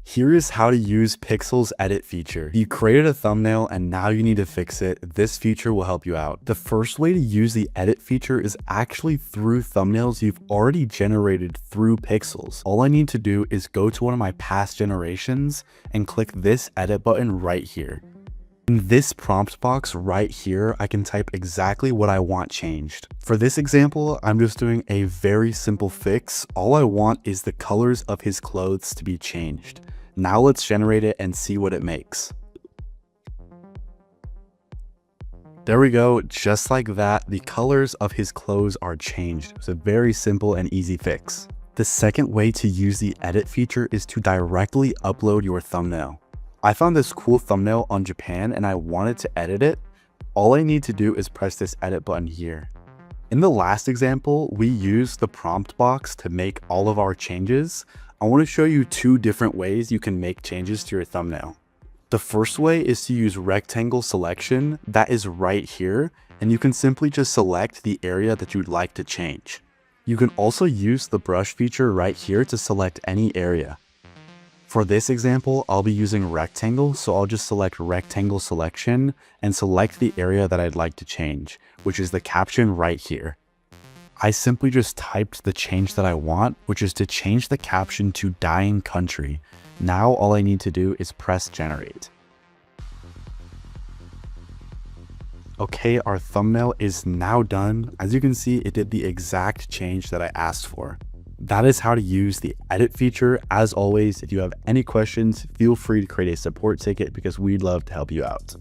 Here is how to use Pixel's edit feature. You created a thumbnail and now you need to fix it. This feature will help you out. The first way to use the edit feature is actually through thumbnails you've already generated through Pixels. All I need to do is go to one of my past generations and click this edit button right here. In this prompt box right here, I can type exactly what I want changed. For this example, I'm just doing a very simple fix. All I want is the colors of his clothes to be changed. Now let's generate it and see what it makes. There we go, just like that, the colors of his clothes are changed. It's a very simple and easy fix. The second way to use the edit feature is to directly upload your thumbnail. I found this cool thumbnail on Japan and I wanted to edit it. All I need to do is press this edit button here. In the last example, we used the prompt box to make all of our changes. I want to show you two different ways you can make changes to your thumbnail. The first way is to use rectangle selection. That is right here, and you can simply just select the area that you'd like to change. You can also use the brush feature right here to select any area. For this example, I'll be using rectangle, so I'll just select rectangle selection and select the area that I'd like to change, which is the caption right here. I simply just typed the change that I want, which is to change the caption to dying country. Now all I need to do is press generate. Okay, our thumbnail is now done. As you can see, it did the exact change that I asked for. That is how to use the edit feature. As always, if you have any questions, feel free to create a support ticket because we'd love to help you out.